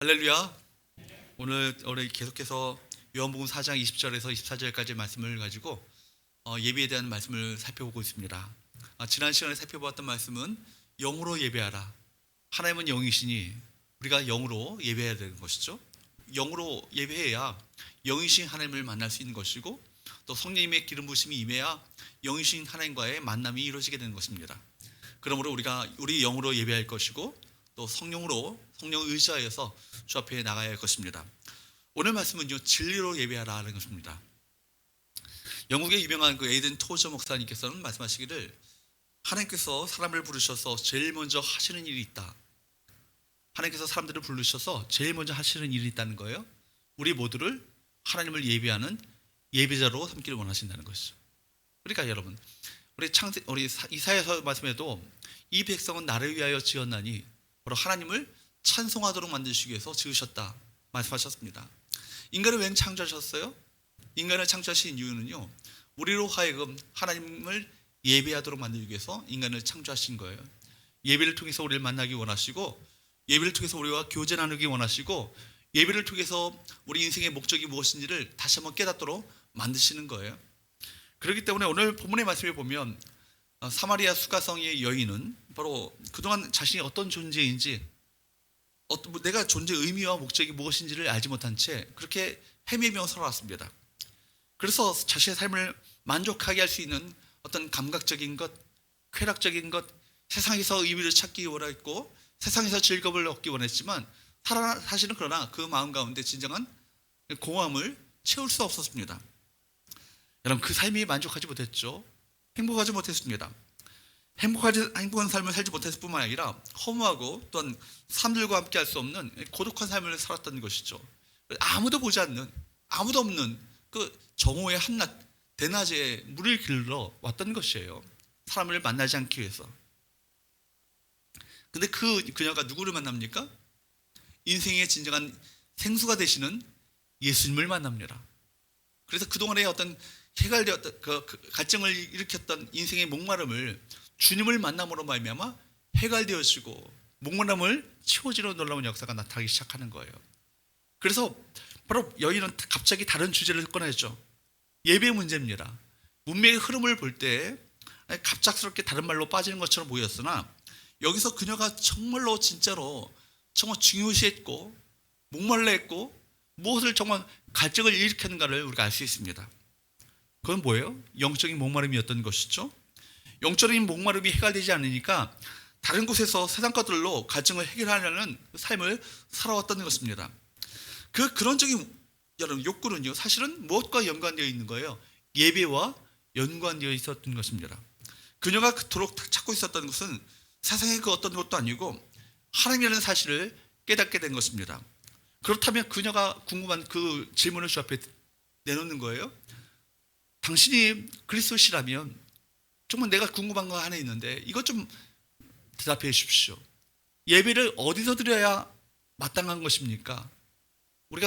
할렐루야. 오늘 우리 계속해서 요한복음 4장 20절에서 24절까지 말씀을 가지고 예배에 대한 말씀을 살펴보고 있습니다. 지난 시간에 살펴보았던 말씀은 영으로 예배하라. 하나님은 영이시니 우리가 영으로 예배해야 되는 것이죠. 영으로 예배해야 영이신 하나님을 만날 수 있는 것이고, 또 성령님의 기름 부으심이 임해야 영이신 하나님과의 만남이 이루어지게 되는 것입니다. 그러므로 우리가 우리 영으로 예배할 것이고, 또 성령을 의지하여서 주 앞에 나가야 할 것입니다. 오늘 말씀은요, 진리로 예배하라는 것입니다. 영국의 유명한 에이든 토저 목사님께서는 말씀하시기를, 하나님께서 사람을 부르셔서 제일 먼저 하시는 일이 있다. 하나님께서 사람들을 부르셔서 제일 먼저 하시는 일이 있다는 거예요. 우리 모두를 하나님을 예배하는 예배자로 삼기를 원하신다는 것이죠. 그러니까 여러분, 우리 이사야서 말씀에도 이 백성은 나를 위하여 지었나니 바로 하나님을 찬송하도록 만드시기 위해서 지으셨다 말씀하셨습니다. 인간을 왜 창조하셨어요? 인간을 창조하신 이유는요, 우리로 하여금 하나님을 예배하도록 만들기 위해서 인간을 창조하신 거예요. 예배를 통해서 우리를 만나기 원하시고, 예배를 통해서 우리와 교제 나누기 원하시고, 예배를 통해서 우리 인생의 목적이 무엇인지를 다시 한번 깨닫도록 만드시는 거예요. 그렇기 때문에 오늘 본문의 말씀에 보면 사마리아 수가성의 여인은 바로 그동안 자신이 어떤 존재인지, 내가 존재의 의미와 목적이 무엇인지를 알지 못한 채 그렇게 헤매며 살아왔습니다. 그래서 자신의 삶을 만족하게 할 수 있는 어떤 감각적인 것, 쾌락적인 것, 세상에서 의미를 찾기 원했고 세상에서 즐거움을 얻기 원했지만, 사실은 그러나 그 마음 가운데 진정한 공허함을 채울 수 없었습니다. 여러분, 그 삶이 만족하지 못했죠. 행복하지 못했습니다. 행복한 삶을 살지 못했을 뿐만 아니라 허무하고 또한 사람들과 함께 할 수 없는 고독한 삶을 살았던 것이죠. 아무도 보지 않는, 아무도 없는 그 정오의 한낮 대낮에 물을 길러 왔던 것이에요. 사람을 만나지 않기 위해서. 근데 그녀가 누구를 만납니까? 인생의 진정한 생수가 되시는 예수님을 만납니다. 그래서 그동안의 어떤 해갈되었던 갈증을 일으켰던 인생의 목마름을 주님을 만남으로 말미암아 해갈되어지고 목마름을 채워지는 놀라운 역사가 나타나기 시작하는 거예요. 그래서 바로 여인은 갑자기 다른 주제를 꺼내죠. 예배 문제입니다. 문맥의 흐름을 볼 때 갑작스럽게 다른 말로 빠지는 것처럼 보였으나, 여기서 그녀가 정말로 진짜로 정말 중요시했고 목말라 했고 무엇을 정말 갈증을 일으켰는가를 우리가 알 수 있습니다. 그건 뭐예요? 영적인 목마름이었던 것이죠. 영적인 목마름이 해결되지 않으니까 다른 곳에서 세상 것들로 갈증을 해결하려는 삶을 살아왔다는 것입니다. 그런적인 여러분 욕구는요, 사실은 무엇과 연관되어 있는 거예요? 예배와 연관되어 있었던 것입니다. 그녀가 그토록 찾고 있었던 것은 세상의 그 어떤 것도 아니고 하나님이라는 사실을 깨닫게 된 것입니다. 그렇다면 그녀가 궁금한 그 질문을 주 앞에 내놓는 거예요. 당신이 그리스도시라면 정말 내가 궁금한 거 하나 있는데 이것 좀 대답해 주십시오. 예배를 어디서 드려야 마땅한 것입니까? 우리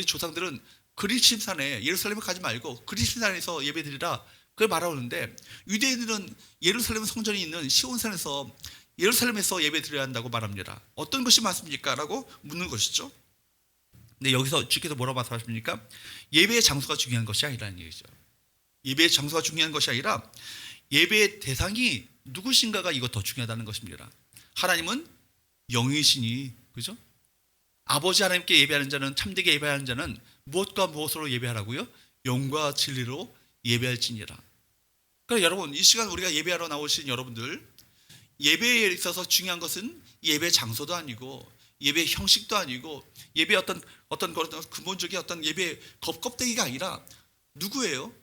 조상들은 그리심산에, 예루살렘에 가지 말고 그리심산에서 예배 드리라 그걸 말하는데, 유대인들은 예루살렘 성전이 있는 시온산에서, 예루살렘에서 예배 드려야 한다고 말합니다. 어떤 것이 맞습니까? 라고 묻는 것이죠. 근데 여기서 주께서 뭐라고 말씀하십니까? 예배의 장소가 중요한 것이 아니라는 얘기죠. 예배의 장소가 중요한 것이 아니라 예배의 대상이 누구신가가 이거 더 중요하다는 것입니다. 하나님은 영이시니, 그죠? 아버지 하나님께 예배하는 자는, 참되게 예배하는 자는 무엇과 무엇으로 예배하라고요? 영과 진리로 예배할지니라. 그러니까 여러분, 이 시간 우리가 예배하러 나오신 여러분들, 예배에 있어서 중요한 것은 예배 장소도 아니고 예배 형식도 아니고 예배 어떤 근본적인 어떤 예배 껍데기가 아니라 누구예요?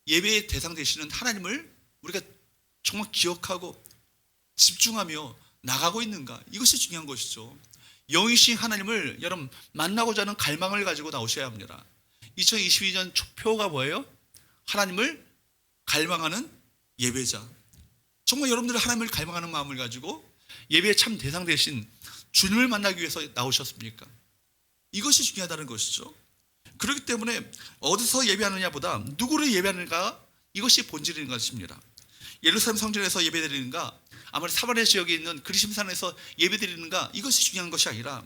예배의 대상 되시는 하나님을 우리가 정말 기억하고 집중하며 나가고 있는가, 이것이 중요한 것이죠. 영이신 하나님을 여러분 만나고자 하는 갈망을 가지고 나오셔야 합니다. 2022년 표가 뭐예요? 하나님을 갈망하는 예배자. 정말 여러분들이 하나님을 갈망하는 마음을 가지고 예배의 참 대상 되신 주님을 만나기 위해서 나오셨습니까? 이것이 중요하다는 것이죠. 그렇기 때문에 어디서 예배하느냐보다 누구를 예배하는가, 이것이 본질인 것입니다. 예루살렘 성전에서 예배드리는가, 아무리 사마리아 지역에 있는 그리심산에서 예배드리는가, 이것이 중요한 것이 아니라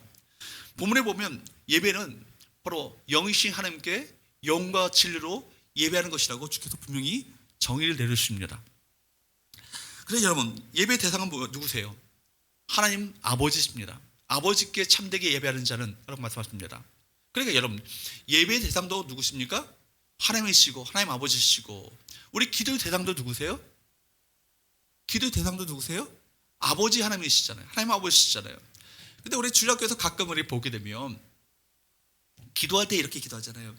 본문에 보면 예배는 바로 영이신 하나님께 영과 진리로 예배하는 것이라고 주께서 분명히 정의를 내려주십니다. 그래서 여러분, 예배 대상은 누구세요? 하나님 아버지십니다. 아버지께 참되게 예배하는 자는 라고 말씀하십니다. 그러니까 여러분, 예배 대상도 누구십니까? 하나님이시고 하나님 아버지시고, 우리 기도의 대상도 누구세요? 기도의 대상도 누구세요? 아버지 하나님이시잖아요. 하나님 아버지시잖아요. 근데 우리 주일학교에서 가끔 우리 보게 되면 기도할 때 이렇게 기도하잖아요.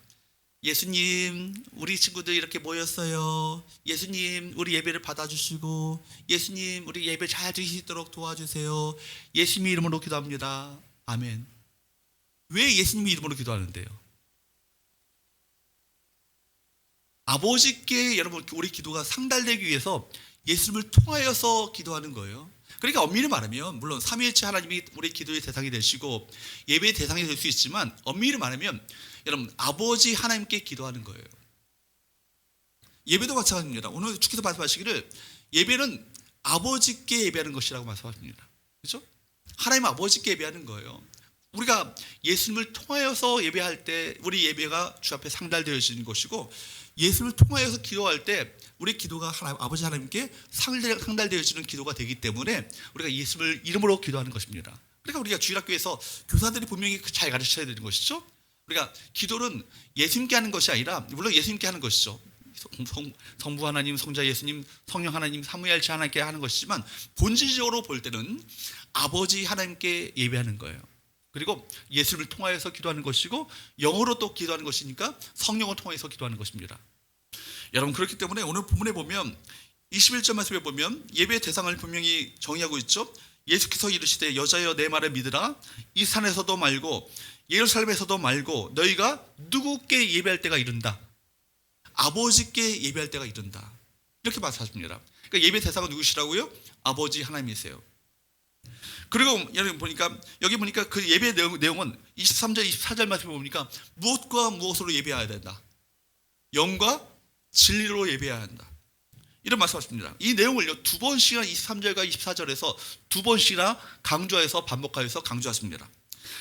예수님, 우리 친구들 이렇게 모였어요. 예수님, 우리 예배를 받아주시고, 예수님, 우리 예배 잘 드릴 수 있도록 도와주세요. 예수님 이름으로 기도합니다. 아멘. 왜 예수님 이름으로 기도하는데요? 아버지께 여러분, 우리 기도가 상달되기 위해서 예수님을 통하여서 기도하는 거예요. 그러니까 엄밀히 말하면, 물론 삼위일체 하나님이 우리 기도의 대상이 되시고 예배의 대상이 될 수 있지만, 엄밀히 말하면 여러분, 아버지 하나님께 기도하는 거예요. 예배도 마찬가지입니다. 오늘 주께서 말씀하시기를 예배는 아버지께 예배하는 것이라고 말씀하십니다. 그렇죠? 하나님 아버지께 예배하는 거예요. 우리가 예수님을 통하여서 예배할 때 우리 예배가 주 앞에 상달되어지는 것이고, 예수님을 통하여서 기도할 때 우리 기도가 아버지 하나님께 상달되어지는 기도가 되기 때문에 우리가 예수님을 이름으로 기도하는 것입니다. 그러니까 우리가 주일학교에서 교사들이 분명히 잘 가르쳐야 되는 것이죠. 우리가 기도는 예수님께 하는 것이 아니라, 물론 예수님께 하는 것이죠. 성부 하나님, 성자 예수님, 성령 하나님, 삼위일체 하나님께 하는 것이지만, 본질적으로 볼 때는 아버지 하나님께 예배하는 거예요. 그리고 예수를 통하여서 기도하는 것이고, 영어로 또 기도하는 것이니까 성령을 통해서 기도하는 것입니다. 여러분, 그렇기 때문에 오늘 본문에 보면 21절 말씀에 보면 예배의 대상을 분명히 정의하고 있죠. 예수께서 이르시되 여자여 내 말을 믿으라. 이 산에서도 말고 예루살렘에서도 말고 너희가 누구께 예배할 때가 이른다. 아버지께 예배할 때가 이른다. 이렇게 말씀하십니다. 그러니까 예배 대상은 누구시라고요? 아버지 하나님이세요. 그리고 여러분 보니까, 여기 보니까 그 예배 내용은 23절 24절 말씀에 보니까 무엇과 무엇으로 예배해야 된다. 영과 진리로 예배해야 한다. 이런 말씀하십니다. 이 내용을요, 두 번씩이나 23절과 24절에서 두 번씩이나 강조해서 반복하여서 강조하십니다.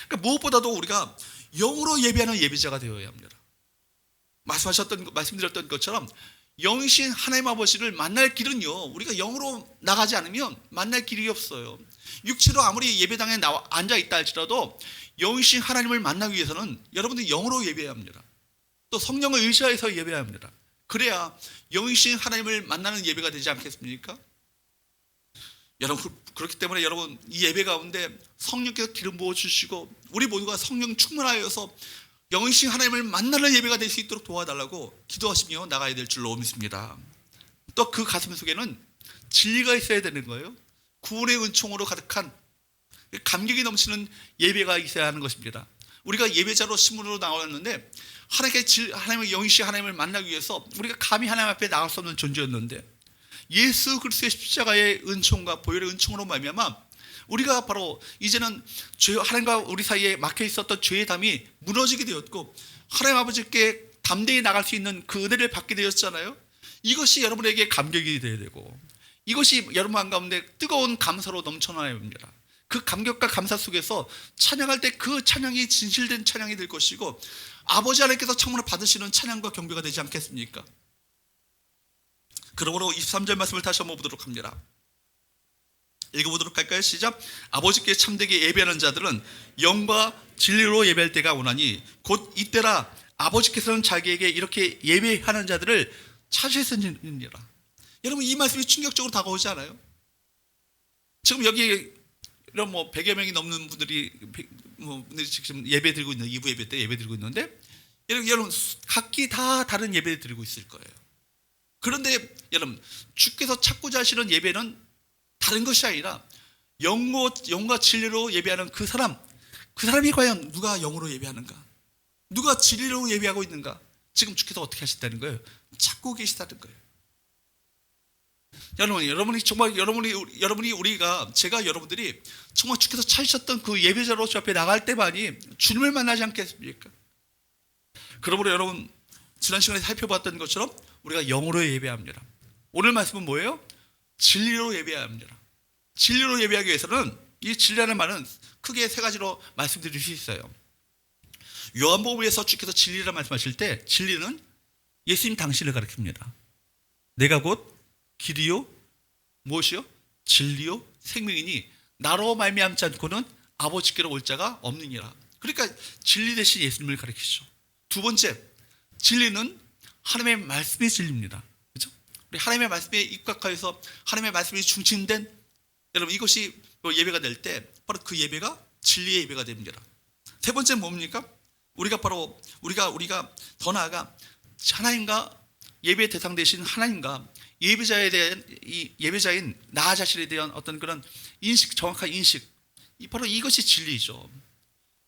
그러니까 무엇보다도 우리가 영으로 예배하는 예배자가 되어야 합니다. 말씀드렸던 것처럼 영이신 하나님 아버지를 만날 길은요, 우리가 영으로 나가지 않으면 만날 길이 없어요. 육체로 아무리 예배당에 앉아 있다 할지라도 영이신 하나님을 만나기 위해서는 여러분들이 영으로 예배해야 합니다. 또 성령을 의지해서 예배해야 합니다. 그래야 영이신 하나님을 만나는 예배가 되지 않겠습니까? 여러분, 그렇기 때문에 여러분, 이 예배 가운데 성령께서 기름 부어주시고 우리 모두가 성령 충만하여서 영이신 하나님을 만나는 예배가 될 수 있도록 도와달라고 기도하시며 나가야 될 줄로 믿습니다. 또 그 가슴 속에는 진리가 있어야 되는 거예요. 구원의 은총으로 가득한 감격이 넘치는 예배가 있어야 하는 것입니다. 우리가 예배자로 신문으로 나왔는데, 하나님의 영이신 하나님을 만나기 위해서 우리가 감히 하나님 앞에 나갈 수 없는 존재였는데, 예수 그리스도의 십자가의 은총과 보혈의 은총으로 말미암아 우리가 바로 이제는 하나님과 우리 사이에 막혀 있었던 죄의 담이 무너지게 되었고, 하나님 아버지께 담대히 나갈 수 있는 그 은혜를 받게 되었잖아요. 이것이 여러분에게 감격이 되어야 되고, 이것이 여러분 가운데 뜨거운 감사로 넘쳐나야 합니다. 그 감격과 감사 속에서 찬양할 때 그 찬양이 진실된 찬양이 될 것이고, 아버지 하나님께서 청문을 받으시는 찬양과 경배가 되지 않겠습니까? 그러므로 23절 말씀을 다시 한번 보도록 합니다. 읽어보도록 할까요? 시작. 아버지께 참되게 예배하는 자들은 영과 진리로 예배할 때가 오나니 곧 이때라. 아버지께서는 자기에게 이렇게 예배하는 자들을 찾으셨느니라. 여러분, 이 말씀이 충격적으로 다가오지 않아요? 지금 여기 이런 100여 명이 넘는 분들이 지금 예배 드리고 있는 2부 예배 때 예배 드리고 있는데, 여러분 각기 다 다른 예배 드리고 있을 거예요. 그런데 여러분, 주께서 찾고자 하시는 예배는 다른 것이 아니라 영과 진리로 예배하는 그 사람이 과연 누가 영으로 예배하는가, 누가 진리로 예배하고 있는가, 지금 주께서 어떻게 하신다는 거예요? 찾고 계시다는 거예요. 여러분이 정말 제가 여러분들이 정말 주께서 찾으셨던 그 예배자로 주 앞에 나갈 때만이 주님을 만나지 않겠습니까? 그러므로 여러분, 지난 시간에 살펴봤던 것처럼 우리가 영으로 예배합니다. 오늘 말씀은 뭐예요? 진리로 예배해야 합니다. 진리로 예배하기 위해서는, 이 진리라는 말은 크게 세 가지로 말씀드릴 수 있어요. 요한복음에서 주께서 진리라 말씀하실 때 진리는 예수님 당신을 가리킵니다. 내가 곧 길이요 무엇이요? 진리요 생명이니 나로 말미암지 않고는 아버지께로 올 자가 없느니라. 그러니까 진리 대신 예수님을 가리키죠. 두 번째, 진리는 하나님의 말씀의 진리입니다. 그렇죠? 우리 하나님의 말씀에 입각하여서 하나님의 말씀이 중심된 여러분 이것이 예배가 될 때 바로 그 예배가 진리의 예배가 됩니다. 세 번째는 뭡니까? 우리가 더 나아가 하나님과 예배의 대상 되신 하나님과 예배자에 대한 이 예배자인 나 자신에 대한 어떤 그런 인식, 정확한 인식, 바로 이것이 진리죠.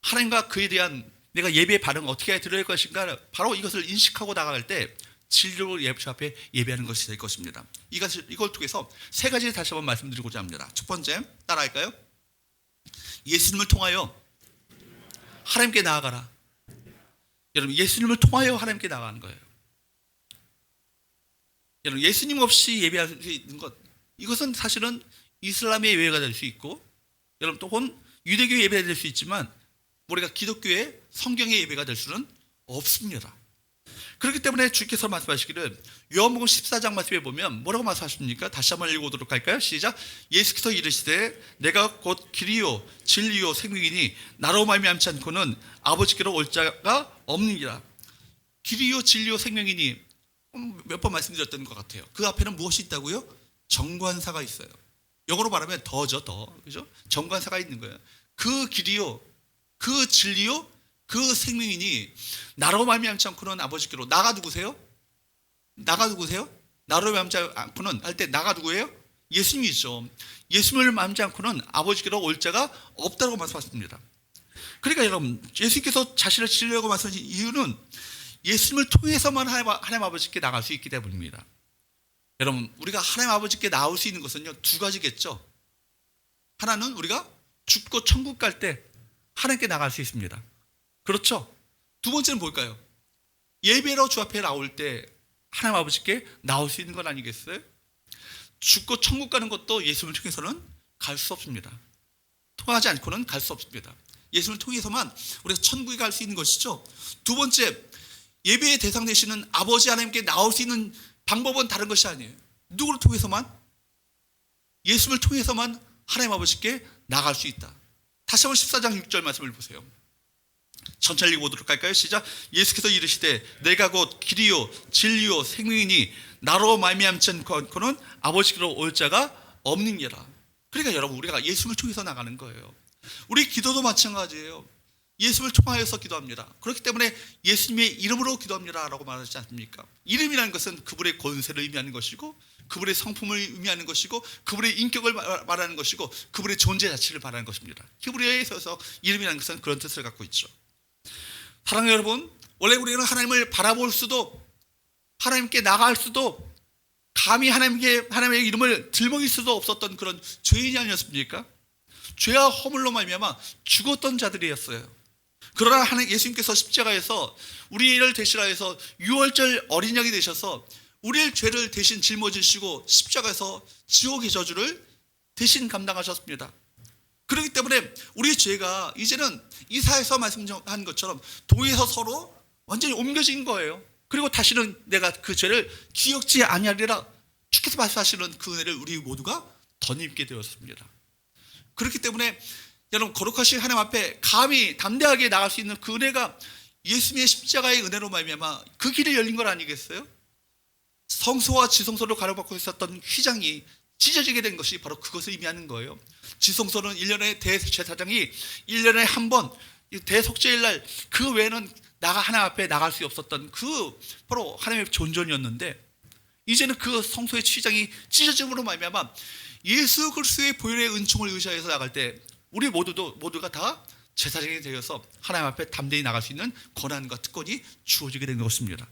하나님과 그에 대한 내가 예배의 반응을 어떻게 드릴 것인가, 바로 이것을 인식하고 나아갈 때 진리로 예배자 앞에 예배하는 것이 될 것입니다. 이걸 통해서 세 가지 다시 한번 말씀드리고자 합니다. 첫 번째, 따라할까요? 예수님을 통하여 하나님께 나아가라. 여러분, 예수님을 통하여 하나님께 나아가는 거예요. 여러분, 예수님 없이 예배할 수 있는 것, 이것은 사실은 이슬람의 예배가 될 수 있고, 여러분 또는 유대교의 예배가 될 수 있지만 우리가 기독교의 성경의 예배가 될 수는 없습니다. 그렇기 때문에 주께서 말씀하시기를 요한복음 14장 말씀에 보면 뭐라고 말씀하십니까? 다시 한번 읽어보도록 할까요? 시작. 예수께서 이르시되 내가 곧 길이요 진리요 생명이니 나로 말미암지 않고는 아버지께로 올 자가 없느니라. 길이요 진리요 생명이니 몇 번 말씀드렸던 것 같아요. 그 앞에는 무엇이 있다고요? 정관사가 있어요. 영어로 말하면 더죠, 더. 그죠? 정관사가 있는 거예요. 그 길이요, 그 진리요, 그 생명이니 나로 말미암지 않고는 아버지께로. 나가 누구세요? 나가 누구세요? 나로 말미암지 않고는 할 때 나가 누구예요? 예수님이죠. 예수님을 말미암지 않고는 아버지께로 올 자가 없다고 말씀하십니다. 그러니까 여러분, 예수님께서 자신을 진리라고 말씀하신 이유는 예수님을 통해서만 하나님 아버지께 나갈 수 있기 때문입니다. 여러분, 우리가 하나님 아버지께 나올 수 있는 것은요, 두 가지겠죠. 하나는 우리가 죽고 천국 갈 때 하나님께 나갈 수 있습니다. 그렇죠? 두 번째는 뭘까요? 예배로 주 앞에 나올 때 하나님 아버지께 나올 수 있는 건 아니겠어요? 죽고 천국 가는 것도 예수님을 통해서는 갈 수 없습니다. 통하지 않고는 갈 수 없습니다. 예수님을 통해서만 우리가 천국에 갈 수 있는 것이죠. 두 번째, 예배의 대상 되시는 아버지 하나님께 나올 수 있는 방법은 다른 것이 아니에요. 누구를 통해서만? 예수님을 통해서만 하나님 아버지께 나갈 수 있다. 다시 한번 14장 6절 말씀을 보세요. 천천히 읽어보도록 할까요? 시작. 예수께서 이르시되 내가 곧 길이요 진리요 생명이니 나로 말미암지 않고는 아버지께로 올 자가 없느니라. 그러니까 여러분, 우리가 예수님을 통해서 나가는 거예요. 우리 기도도 마찬가지예요. 예수님을 통하여서 기도합니다. 그렇기 때문에 예수님의 이름으로 기도합니다 라고 말하지 않습니까? 이름이라는 것은 그분의 권세를 의미하는 것이고, 그분의 성품을 의미하는 것이고, 그분의 인격을 말하는 것이고, 그분의 존재 자체를 말하는 것입니다. 히브리어에 있어서 이름이라는 것은 그런 뜻을 갖고 있죠. 사랑하는 여러분, 원래 우리는 하나님을 바라볼 수도, 하나님께 나갈 수도, 감히 하나님의 이름을 들먹일 수도 없었던 그런 죄인이 아니었습니까? 죄와 허물로 말미암아 죽었던 자들이었어요. 그러나 예수님께서 십자가에서 우리를 대신하여서 유월절 어린 양이 되셔서 우리의 죄를 대신 짊어지시고 십자가에서 지옥의 저주를 대신 감당하셨습니다. 그렇기 때문에 우리의 죄가 이제는 이사야서 말씀한 것처럼 도에서 서로 완전히 옮겨진 거예요. 그리고 다시는 내가 그 죄를 기억지 아니하리라. 주께서 말씀하시는 그 은혜를 우리 모두가 덧입게 되었습니다. 그렇기 때문에 여러분, 거룩하신 하나님 앞에 감히 담대하게 나갈 수 있는 그 은혜가 예수님의 십자가의 은혜로 말미암아 그 길이 열린 것 아니겠어요? 성소와 지성소를 가로막고 있었던 휘장이 찢어지게 된 것이 바로 그것을 의미하는 거예요. 지성소는 1년에 대제사장이 1년에 한 번 대속죄일 날, 그 외에는 하나님 앞에 나갈 수 없었던 그 바로 하나님의 존전이었는데, 이제는 그 성소의 휘장이 찢어짐으로 말미암아 예수 그리스도의 보혈의 은총을 의지하여서 나갈 때 우리 모두가 다 제사장이 되어서 하나님 앞에 담대히 나갈 수 있는 권한과 특권이 주어지게 된 것입니다.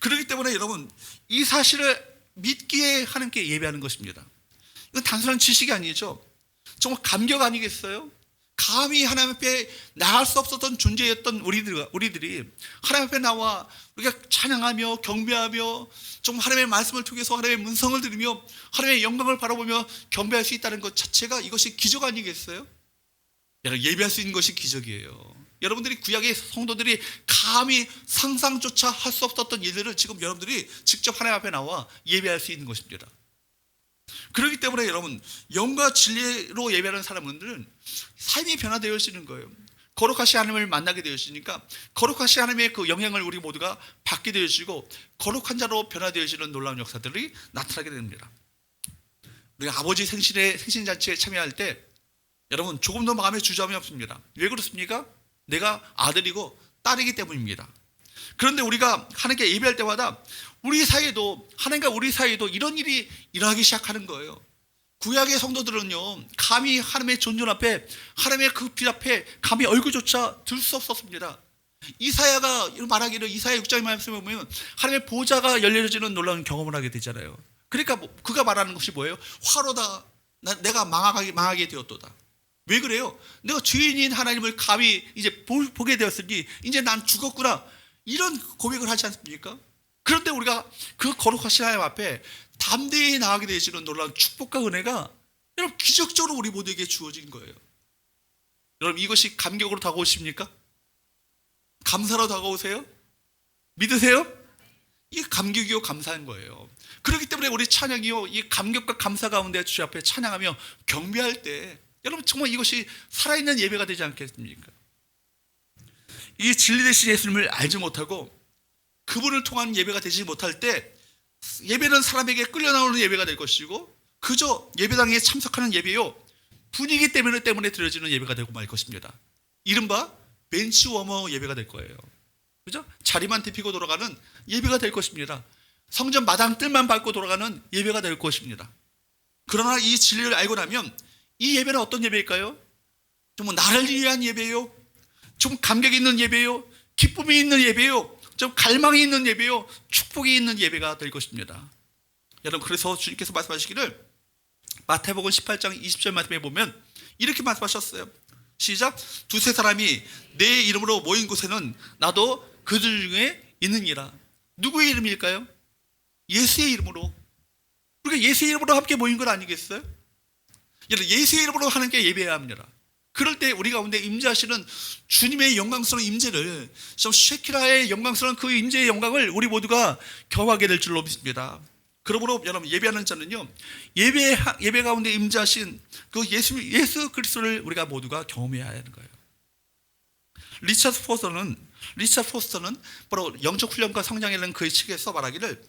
그렇기 때문에 여러분, 이 사실을 믿기에 하나님께 예배하는 것입니다. 이건 단순한 지식이 아니죠. 정말 감격 아니겠어요? 감히 하나님 앞에 나갈 수 없었던 존재였던 우리들이 하나님 앞에 나와 우리가 찬양하며 경배하며 좀 하나님의 말씀을 통해서 하나님의 문성을 들으며 하나님의 영광을 바라보며 경배할 수 있다는 것 자체가 이것이 기적 아니겠어요? 여러분, 예배할 수 있는 것이 기적이에요. 여러분들이 구약의 성도들이 감히 상상조차 할 수 없었던 일들을 지금 여러분들이 직접 하나님 앞에 나와 예배할 수 있는 것입니다. 그렇기 때문에 여러분, 영과 진리로 예배하는 사람들은 삶이 변화되어지는 거예요. 거룩하신 하나님을 만나게 되어지니까 거룩하신 하나님의 그 영향을 우리 모두가 받게 되어지고 거룩한 자로 변화되어지는 놀라운 역사들이 나타나게 됩니다. 우리가 아버지 생신잔치에 참여할 때 여러분, 조금도 마음에 주저함이 없습니다. 왜 그렇습니까? 내가 아들이고 딸이기 때문입니다. 그런데 우리가 하나님께 예배할 때마다 우리 사이에도, 하나님과 우리 사이에도 이런 일이 일어나기 시작하는 거예요. 구약의 성도들은요, 감히 하나님의 존존 앞에, 하나님의 그 빛 앞에 감히 얼굴조차 들 수 없었습니다. 이사야가 말하기를, 이사야 6장의 말씀을 보면 하나님의 보좌가 열려지는 놀라운 경험을 하게 되잖아요. 그러니까 그가 말하는 것이 뭐예요? 화로다. 내가 망하게 되었도다. 왜 그래요? 내가 죄인인 하나님을 감히 이제 보게 되었으니 이제 난 죽었구나, 이런 고백을 하지 않습니까? 그런데 우리가 그 거룩하신 하나님 앞에 담대히 나가게 되시는 놀라운 축복과 은혜가 여러분, 기적적으로 우리 모두에게 주어진 거예요. 여러분, 이것이 감격으로 다가오십니까? 감사로 다가오세요? 믿으세요? 이게 감격이요, 감사한 거예요. 그렇기 때문에 우리 찬양이요, 이 감격과 감사 가운데 주 앞에 찬양하며 경배할 때 여러분, 정말 이것이 살아있는 예배가 되지 않겠습니까? 이 진리 되신 예수님을 알지 못하고 그분을 통한 예배가 되지 못할 때 예배는 사람에게 끌려나오는 예배가 될 것이고 그저 예배당에 참석하는 예배요, 분위기 때문에 드려지는 예배가 되고 말 것입니다. 이른바 벤치워머 예배가 될 거예요. 그죠? 자리만 데피고 돌아가는 예배가 될 것입니다. 성전 마당 뜰만 밟고 돌아가는 예배가 될 것입니다. 그러나 이 진리를 알고 나면 이 예배는 어떤 예배일까요? 좀 나를 위한 예배요, 좀 감격이 있는 예배요, 기쁨이 있는 예배요, 좀 갈망이 있는 예배요, 축복이 있는 예배가 될 것입니다. 여러분, 그래서 주님께서 말씀하시기를 마태복음 18장 20절 말씀에 보면 이렇게 말씀하셨어요. 시작. 두세 사람이 내 이름으로 모인 곳에는 나도 그들 중에 있느니라. 누구의 이름일까요? 예수의 이름으로. 우리가 예수의 이름으로 함께 모인 건 아니겠어요? 여러분, 예수의 이름으로 하나님께 예배해야 합니다. 그럴 때 우리 가운데 임재하시는 주님의 영광스러운 임재를, 좀 쉐키라의 영광스러운 그 임재의 영광을 우리 모두가 경험하게 될 줄로 믿습니다. 그러므로 여러분, 예배하는 자는요, 예배 가운데 임재하신 그 예수 그리스도를 우리가 모두가 경험해야 하는 거예요. 리차드 포스터는 바로 영적 훈련과 성장이라는 그의 책에서 말하기를,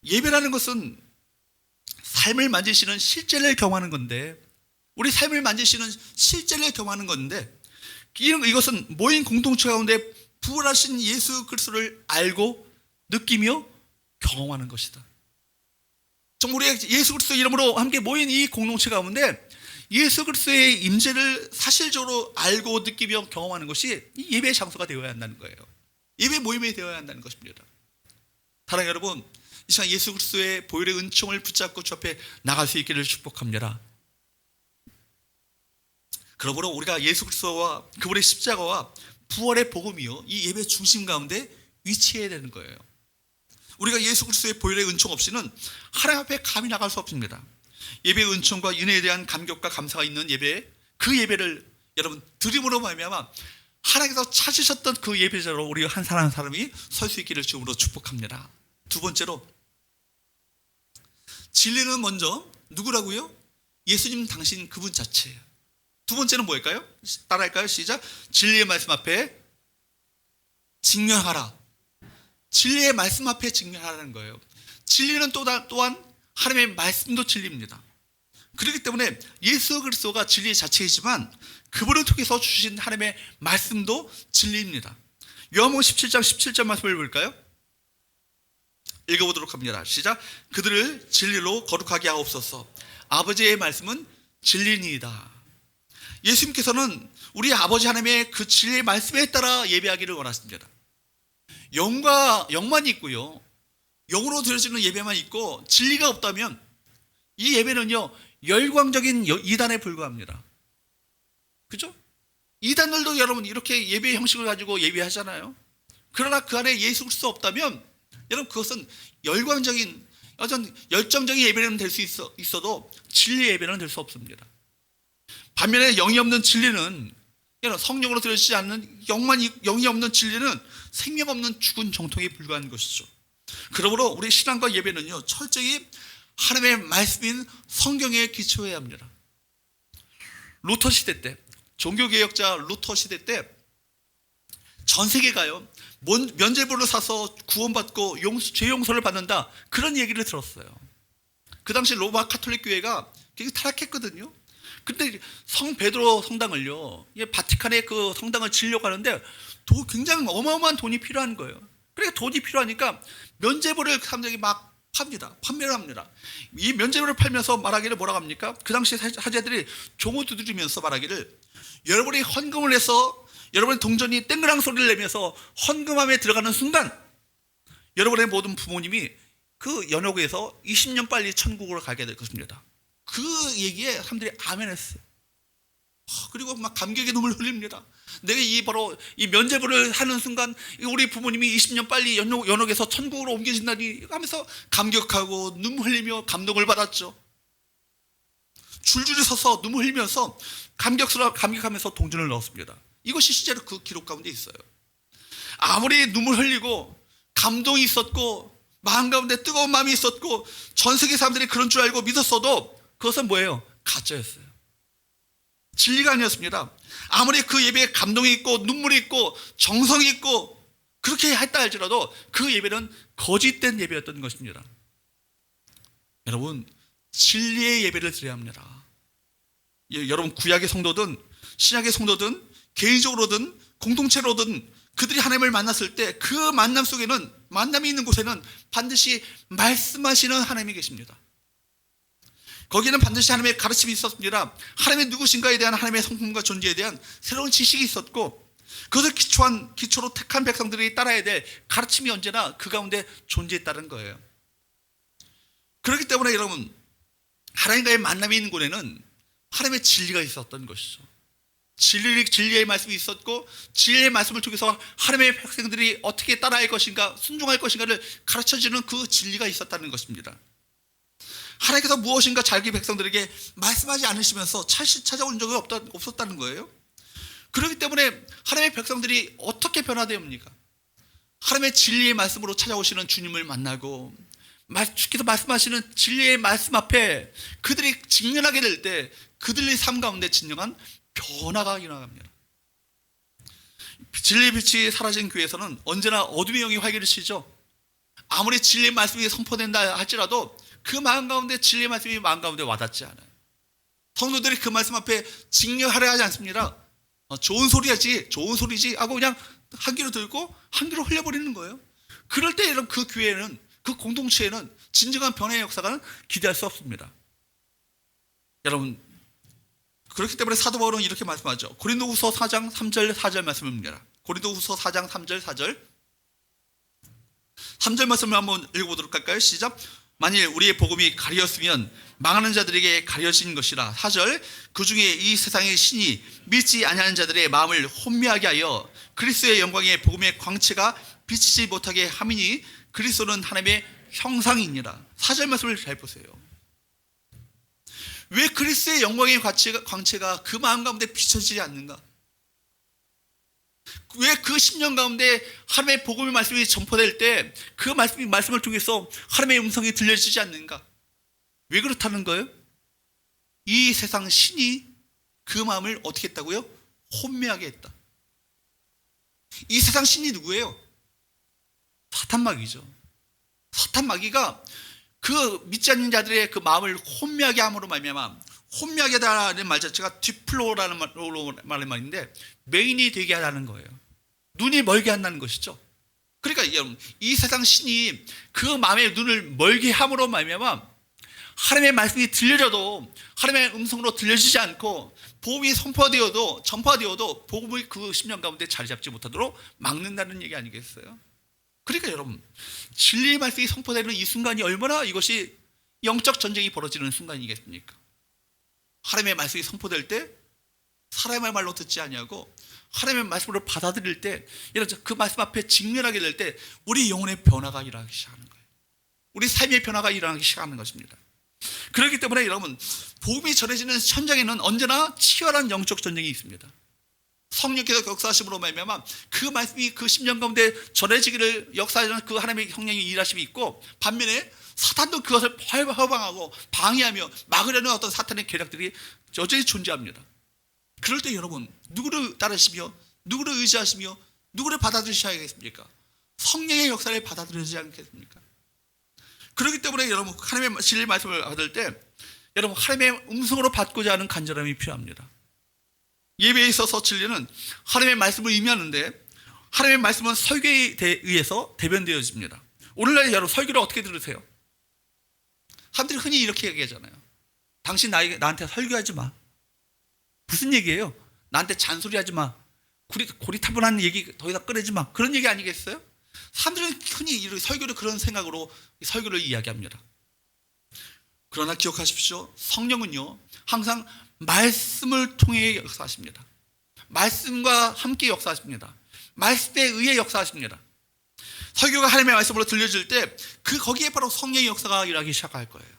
예배라는 것은 삶을 만지시는 실제를 경험하는 건데, 우리 삶을 만지시는 실제를 경험하는 건데, 이것은 모인 공동체 가운데 부활하신 예수 그리스도를 알고 느끼며 경험하는 것이다. 정말 우리 예수 그리스도 이름으로 함께 모인 이 공동체 가운데 예수 그리스도의 임재를 사실적으로 알고 느끼며 경험하는 것이 이 예배의 장소가 되어야 한다는 거예요. 예배 모임이 되어야 한다는 것입니다. 사랑하는 여러분, 이 시간 예수 그리스도의 보혈의 은총을 붙잡고 주 앞에 나갈 수 있기를 축복합니다. 그러므로 우리가 예수 그리스도와 그분의 십자가와 부활의 복음이요, 이 예배 중심 가운데 위치해야 되는 거예요. 우리가 예수 그리스도의 보혈의 은총 없이는 하나님 앞에 감히 나갈 수 없습니다. 예배의 은총과 은혜에 대한 감격과 감사가 있는 예배, 그 예배를 여러분 드림으로 말미암아 하나님께서 찾으셨던 그 예배자로 우리 한 사람 한 사람이 설 수 있기를 주음으로 축복합니다. 두 번째로, 진리는 먼저 누구라고요? 예수님 당신 그분 자체예요. 두 번째는 뭘까요? 따라할까요? 시작. 진리의 말씀 앞에 직면하라. 진리의 말씀 앞에 직면하라는 거예요. 진리는 또한 하나님의 말씀도 진리입니다. 그렇기 때문에 예수 그리스도가 진리 자체이지만 그분을 통해서 주신 하나님의 말씀도 진리입니다. 요한복음 17장 17절 말씀을 볼까요? 읽어보도록 합니다. 시작. 그들을 진리로 거룩하게 하옵소서. 아버지의 말씀은 진리니이다. 예수님께서는 우리 아버지 하나님의 그 진리의 말씀에 따라 예배하기를 원하십니다. 영만 있고요, 영으로 드려지는 예배만 있고 진리가 없다면 이 예배는요, 열광적인 이단에 불과합니다. 그죠? 이단들도 여러분 이렇게 예배 형식을 가지고 예배하잖아요. 그러나 그 안에 예수 그리스도 없다면 여러분 그것은 열광적인 어떤 열정적인 예배는 될 수 있어도 진리 예배는 될 수 없습니다. 반면에 영이 없는 진리는, 성령으로 들어지지 않는 영이 없는 진리는 생명 없는 죽은 정통에 불과한 것이죠. 그러므로 우리 신앙과 예배는요, 철저히 하나님의 말씀인 성경에 기초해야 합니다. 루터 시대 때, 종교개혁자 루터 시대 때 전 세계가요, 면죄부를 사서 구원받고 죄 용서를 받는다, 그런 얘기를 들었어요. 그 당시 로마 카톨릭 교회가 굉장히 타락했거든요. 근데 성 베드로 성당을요, 바티칸의 그 성당을 지으려고 하는데 굉장히 어마어마한 돈이 필요한 거예요. 그러니까 돈이 필요하니까 면죄부를 사람들이 막 판매를 합니다. 이 면죄부를 팔면서 말하기를 뭐라고 합니까? 그 당시 사제들이 종을 두드리면서 말하기를, 여러분이 헌금을 해서 여러분의 동전이 땡그랑 소리를 내면서 헌금함에 들어가는 순간 여러분의 모든 부모님이 그 연옥에서 20년 빨리 천국으로 가게 될 것입니다. 그 얘기에 사람들이 아멘했어요. 그리고 막 감격의 눈물 흘립니다. 내가 바로 이 면죄부를 하는 순간 우리 부모님이 20년 빨리 연옥에서 천국으로 옮겨진다니 하면서 감격하고 눈물 흘리며 감동을 받았죠. 줄줄이 서서 눈물 흘리면서 감격하면서 동전을 넣었습니다. 이것이 실제로 그 기록 가운데 있어요. 아무리 눈물 흘리고 감동이 있었고 마음 가운데 뜨거운 마음이 있었고 전 세계 사람들이 그런 줄 알고 믿었어도 그것은 뭐예요? 가짜였어요. 진리가 아니었습니다. 아무리 그 예배에 감동이 있고 눈물이 있고 정성이 있고 그렇게 했다 할지라도 그 예배는 거짓된 예배였던 것입니다. 여러분, 진리의 예배를 드려야 합니다. 여러분, 구약의 성도든 신약의 성도든 개인적으로든 공동체로든 그들이 하나님을 만났을 때 그 만남 속에는, 만남이 있는 곳에는 반드시 말씀하시는 하나님이 계십니다. 거기는 반드시 하나님의 가르침이 있었습니다. 하나님의 누구신가에 대한 하나님의 성품과 존재에 대한 새로운 지식이 있었고, 그것을 기초로 택한 백성들이 따라야 될 가르침이 언제나 그 가운데 존재했다는 거예요. 그렇기 때문에 여러분, 하나님과의 만남이 있는 곳에는 하나님의 진리가 있었던 것이죠. 진리의 말씀이 있었고, 진리의 말씀을 통해서 하나님의 백성들이 어떻게 따라할 것인가, 순종할 것인가를 가르쳐주는 그 진리가 있었다는 것입니다. 하나님께서 무엇인가 자기 백성들에게 말씀하지 않으시면서 찾아온 적이 없었다는 거예요. 그렇기 때문에 하나님의 백성들이 어떻게 변화되옵니까? 하나님의 진리의 말씀으로 찾아오시는 주님을 만나고 주께서 말씀하시는 진리의 말씀 앞에 그들이 직면하게 될 때 그들의 삶 가운데 진정한 변화가 일어납니다. 진리의 빛이 사라진 교회에서는 언제나 어둠의 영이 활기를 치죠. 아무리 진리의 말씀이 선포된다 할지라도 그 마음 가운데 진리의 말씀이 마음 가운데 와닿지 않아요. 성도들이 그 말씀 앞에 직면하려 하지 않습니다. 좋은 소리지 하고 그냥 한 귀로 들고 한 귀로 흘려버리는 거예요. 그럴 때 여러분, 그 교회는, 그 공동체에는 진정한 변화의 역사가 기대할 수 없습니다. 여러분, 그렇기 때문에 사도 바울은 이렇게 말씀하죠. 고린도후서 4장 3절 4절 말씀입니다. 고린도후서 4장 3절 4절 3절 말씀을 한번 읽어보도록 할까요? 시작. 만일 우리의 복음이 가려졌으면 망하는 자들에게 가려진 것이라. 4절. 그 중에 이 세상의 신이 믿지 아니하는 자들의 마음을 혼미하게 하여 그리스도의 영광의 복음의 광채가 비치지 못하게 함이니 그리스도는 하나님의 형상이니라. 4절 말씀을 잘 보세요. 왜 그리스도의 영광의 광채가 그 마음 가운데 비춰지지 않는가? 왜 그 10년 가운데 하나님의 복음의 말씀이 전포될 때 그 말씀을 통해서 하나님의 음성이 들려지지 않는가? 왜 그렇다는 거예요? 이 세상 신이 그 마음을 어떻게 했다고요? 혼미하게 했다. 이 세상 신이 누구예요? 사탄마귀죠. 사탄마귀가 그 믿지 않는 자들의 그 마음을 혼미하게 함으로 말미암아, 혼미하게 하다는 말 자체가 디플로라는 말인데 메인이 되게 하라는 거예요. 눈이 멀게 한다는 것이죠. 그러니까 여러분, 이 세상 신이 그 마음의 눈을 멀게 함으로 말미암아 하나님의 말씀이 들려져도 하나님의 음성으로 들려지지 않고 복음이 전파되어도 복음이 그 10년 가운데 자리 잡지 못하도록 막는다는 얘기 아니겠어요? 그러니까 여러분, 진리의 말씀이 선포되는 이 순간이 얼마나 이것이 영적 전쟁이 벌어지는 순간이겠습니까? 하나님의 말씀이 선포될 때 사람의 말로 듣지 아니하고 하나님의 말씀으로 받아들일 때, 그 말씀 앞에 직면하게 될 때 우리 영혼의 변화가 일어나기 시작하는 거예요. 우리 삶의 변화가 일어나기 시작하는 것입니다. 그렇기 때문에 여러분, 복음이 전해지는 현장에는 언제나 치열한 영적 전쟁이 있습니다. 성령께서 역사하심으로 말미암아 그 말씀이 그 심령 가운데 전해지기를 역사하는 그 하나님의 성령의 일하심이 있고, 반면에 사탄도 그것을 허방하고 방해하며 막으려는 어떤 사탄의 계략들이 여전히 존재합니다. 그럴 때 여러분, 누구를 따르시며 누구를 의지하시며 누구를 받아들이셔야겠습니까? 성령의 역사를 받아들이지 않겠습니까? 그렇기 때문에 여러분, 하나님의 진리 말씀을 받을 때 여러분, 하나님의 음성으로 받고자 하는 간절함이 필요합니다. 예배에 있어서 진리는 하나님의 말씀을 의미하는데, 하나님의 말씀은 설교에 의해서 대변되어집니다. 오늘날 여러분, 설교를 어떻게 들으세요? 사람들이 흔히 이렇게 얘기하잖아요. 당신 나한테 설교하지 마. 무슨 얘기예요? 나한테 잔소리하지 마. 고리타분한 얘기 더 이상 꺼내지 마. 그런 얘기 아니겠어요? 사람들은 흔히 설교를 그런 생각으로 설교를 이야기합니다. 그러나 기억하십시오. 성령은요, 항상 말씀을 통해 역사하십니다. 말씀과 함께 역사하십니다. 말씀에 의해 역사하십니다. 설교가 하나님의 말씀으로 들려질 때 거기에 바로 성령의 역사가 일하기 시작할 거예요.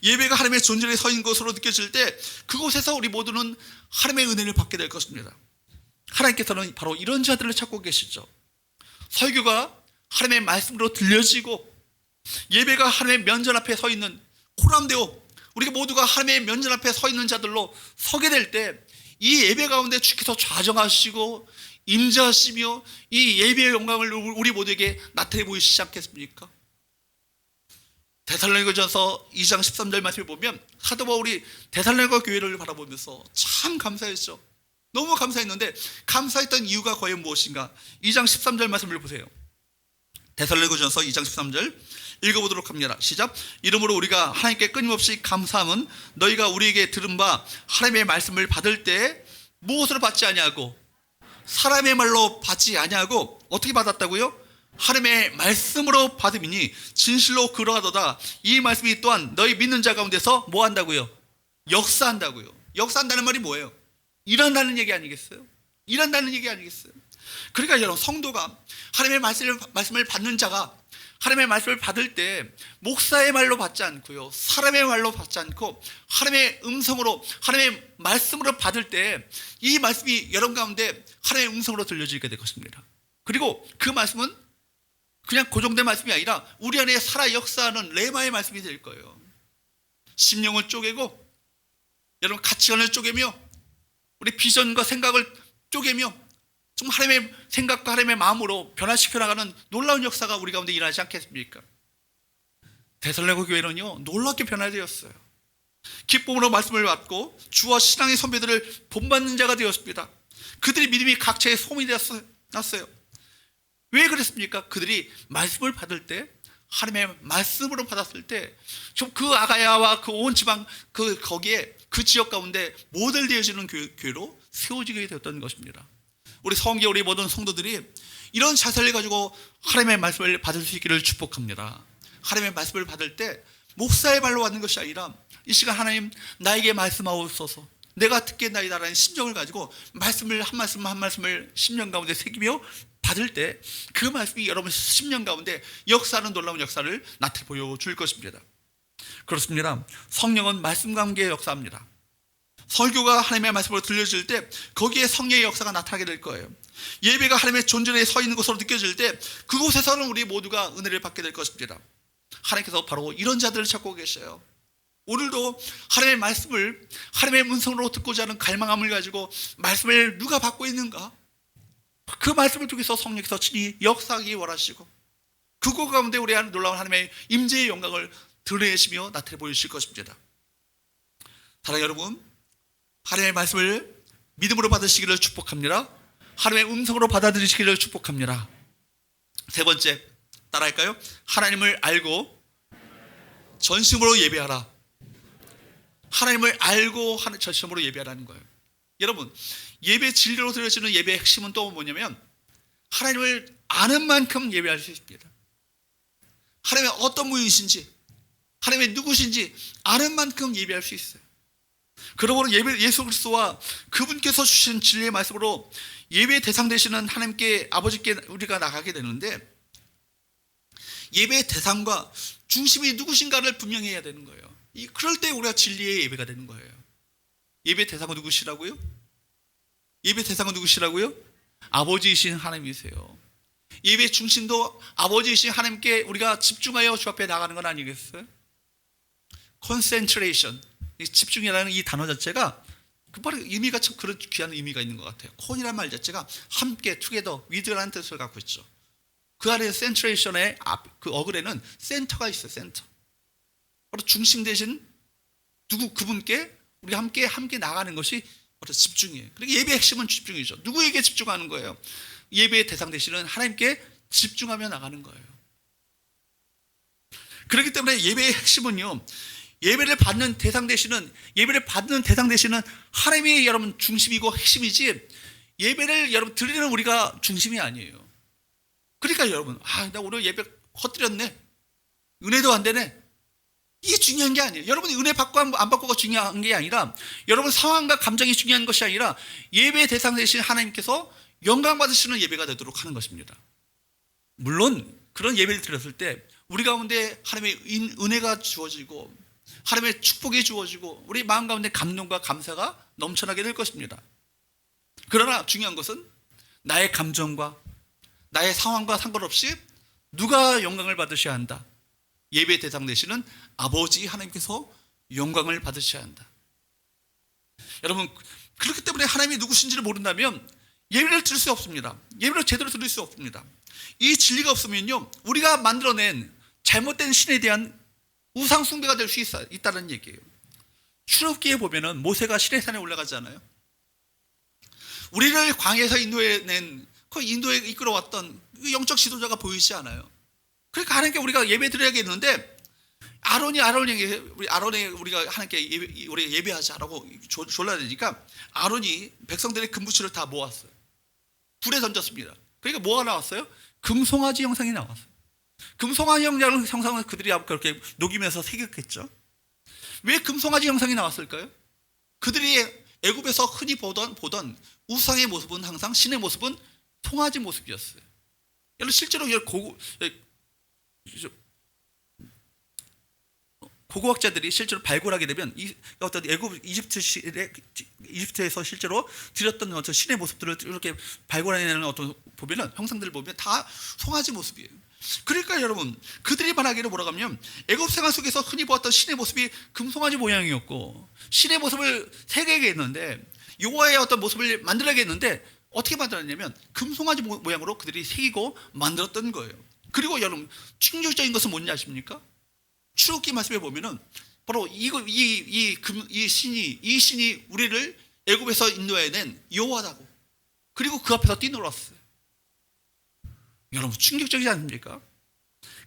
예배가 하나님의 존재에 서 있는 것으로 느껴질 때 그곳에서 우리 모두는 하나님의 은혜를 받게 될 것입니다. 하나님께서는 바로 이런 자들을 찾고 계시죠. 설교가 하나님의 말씀으로 들려지고 예배가 하나님의 면전 앞에 서 있는 코람데오, 우리가 모두가 하나님의 면전 앞에 서 있는 자들로 서게 될 때 이 예배 가운데 주께서 좌정하시고 임재하시며 이 예배의 영광을 우리 모두에게 나타내 보이시지 않겠습니까? 데살로니가전서 2장 13절 말씀을 보면 사도 바울이 데살로니가 교회를 바라보면서 참 감사했죠. 너무 감사했는데 감사했던 이유가 과연 무엇인가? 2장 13절 말씀을 보세요. 데살로니가전서 2장 13절 읽어보도록 합니다. 시작. 이러므로 우리가 하나님께 끊임없이 감사함은 너희가 우리에게 들은 바 하나님의 말씀을 받을 때 무엇으로 받지 아니하고 사람의 말로 받지 아니하고 어떻게 받았다고요? 하나님의 말씀으로 받음이니 진실로 그러하도다. 이 말씀이 또한 너희 믿는 자 가운데서 뭐 한다고요? 역사한다고요. 역사한다는 말이 뭐예요? 일한다는 얘기 아니겠어요? 일한다는 얘기 아니겠어요? 그러니까 여러분, 성도가 하나님의 말씀을 받는 자가 하나님의 말씀을 받을 때 목사의 말로 받지 않고요, 사람의 말로 받지 않고 하나님의 음성으로, 하나님의 말씀으로 받을 때 이 말씀이 여러분 가운데 하나님의 음성으로 들려지게 될 것입니다. 그리고 그 말씀은 그냥 고정된 말씀이 아니라 우리 안에 살아 역사하는 레마의 말씀이 될 거예요. 심령을 쪼개고 여러분 가치관을 쪼개며 우리 비전과 생각을 쪼개며 정말 하나님의 생각과 하나님의 마음으로 변화시켜 나가는 놀라운 역사가 우리 가운데 일어나지 않겠습니까? 데살로니가 교회는요, 놀랍게 변화되었어요. 기쁨으로 말씀을 받고 주와 신앙의 선배들을 본받는 자가 되었습니다. 그들의 믿음이 각처에 소문이 났어요. 왜 그랬습니까? 그들이 말씀을 받을 때, 하나님의 말씀으로 받았을 때 좀 그 아가야와 그 온 지방 거기에 그 지역 가운데 모델되어지는 교회로 세워지게 되었던 것입니다. 우리 성계 우리 모든 성도들이 이런 자세를 가지고 하나님의 말씀을 받을 수 있기를 축복합니다. 하나님의 말씀을 받을 때 목사의 말로 받는 것이 아니라 이 시간 하나님 나에게 말씀하옵소서, 내가 듣겠나이다라는 심정을 가지고 말씀을 한 말씀 한 말씀을 심령 가운데 새기며 받을 때 그 말씀이 여러분 심령 가운데 역사하는 놀라운 역사를 나타내 보여줄 것입니다. 그렇습니다. 성령은 말씀과 함께 역사합니다. 설교가 하나님의 말씀으로 들려질 때 거기에 성령의 역사가 나타나게 될 거예요. 예배가 하나님의 존재에 서 있는 곳으로 느껴질 때 그곳에서는 우리 모두가 은혜를 받게 될 것입니다. 하나님께서 바로 이런 자들을 찾고 계셔요. 오늘도 하나님의 말씀을 하나님의 음성으로 듣고자 하는 갈망함을 가지고 말씀을 누가 받고 있는가? 그 말씀을 통해서 성령께서 친히 역사하기 원하시고 그곳 가운데 우리 안에 놀라운 하나님의 임재의 영광을 드러내시며 나타내 보이실 것입니다. 사랑하는 여러분, 하나님의 말씀을 믿음으로 받으시기를 축복합니다. 하나님의 음성으로 받아들이시기를 축복합니다. 세 번째, 따라할까요? 하나님을 알고 전심으로 예배하라. 하나님을 알고 전심으로 예배하라는 거예요. 여러분, 예배 진리로 드려지는 예배의 핵심은 또 뭐냐면 하나님을 아는 만큼 예배할 수 있습니다. 하나님의 어떤 분이신지, 하나님의 누구신지 아는 만큼 예배할 수 있어요. 그러므로 예수 그리스도와 그분께서 주신 진리의 말씀으로 예배의 대상 되시는 하나님께, 아버지께 우리가 나가게 되는데 예배의 대상과 중심이 누구신가를 분명히 해야 되는 거예요. 그럴 때 우리가 진리의 예배가 되는 거예요. 예배 대상은 누구시라고요? 예배 대상은 누구시라고요? 아버지이신 하나님이세요. 예배 중심도 아버지이신 하나님께 우리가 집중하여 주 앞에 나가는 건 아니겠어요? concentration, 집중이라는 이 단어 자체가 바로 의미가 참 그런 귀한 의미가 있는 것 같아요. 콘이라는 말 자체가 함께, together, with라는 뜻을 갖고 있죠. 그 아래 centration의 그 어글에는 센터가 있어요. 센터. 바로 중심 대신 그분께 우리 함께 나가는 것이 바로 집중이에요. 그리고 예배의 핵심은 집중이죠. 누구에게 집중하는 거예요? 예배의 대상 되시는 하나님께 집중하며 나가는 거예요. 그렇기 때문에 예배의 핵심은요, 예배를 받는 대상 되시는 하나님이 여러분 중심이고 핵심이지, 예배를 여러분 드리는 우리가 중심이 아니에요. 그러니까 여러분, 나 오늘 예배 헛드렸네, 은혜도 안 되네, 이게 중요한 게 아니에요. 여러분이 은혜 받고 안 받고가 중요한 게 아니라, 여러분 상황과 감정이 중요한 것이 아니라 예배의 대상 되신 하나님께서 영광 받으시는 예배가 되도록 하는 것입니다. 물론 그런 예배를 드렸을 때 우리 가운데 하나님의 은혜가 주어지고 하나님의 축복이 주어지고 우리 마음 가운데 감동과 감사가 넘쳐나게 될 것입니다. 그러나 중요한 것은 나의 감정과 나의 상황과 상관없이 누가 영광을 받으셔야 한다? 예배의 대상 되시는 아버지 하나님께서 영광을 받으셔야 한다. 여러분, 그렇기 때문에 하나님이 누구신지를 모른다면 예배를 드릴 수 없습니다. 예배를 제대로 드릴 수 없습니다. 이 진리가 없으면요, 우리가 만들어낸 잘못된 신에 대한 우상 숭배가 될 수 있다는 얘기예요. 출애굽기에 보면은 모세가 시내산에 올라가잖아요. 우리를 광야에서 인도해낸 그 인도에 이끌어왔던 그 영적 지도자가 보이지 않아요. 그러니까 하나님께 우리가 예배 드려야겠는데 우리가 하나님께 우리가 예배하자라고 졸라야 되니까 아론이 백성들의 금부치를 다 모았어요. 불에 던졌습니다. 그러니까 뭐가 나왔어요? 금송아지 형상이 나왔어요. 금송아지 형상을 그들이 그렇게 녹이면서 새겼겠죠. 왜 금송아지 형상이 나왔을까요? 그들이 애굽에서 흔히 보던 우상의 모습은 항상 신의 모습은 송아지 모습이었어요. 여러분 실제로 고고학자들이 실제로 발굴하게 되면 어떤 애굽 이집트에서 실제로 드렸던 어떤 신의 모습들을 이렇게 발굴하는 어떤 보면은 형상들을 보면 다 송아지 모습이에요. 그러니까 여러분 그들이 말하기를 뭐라고 하면 애굽 생활 속에서 흔히 보았던 신의 모습이 금송아지 모양이었고 신의 모습을 새기겠는데 여호와의 어떤 모습을 만들어야겠는데 어떻게 만들었냐면 금송아지 모양으로 그들이 새기고 만들었던 거예요. 그리고 여러분 충격적인 것은 뭔지 아십니까? 출애굽기 말씀에 보면은 바로 이 신이 우리를 애굽에서 인도해낸 여호와라고, 그리고 그 앞에서 뛰놀았어요. 여러분 충격적이지 않습니까?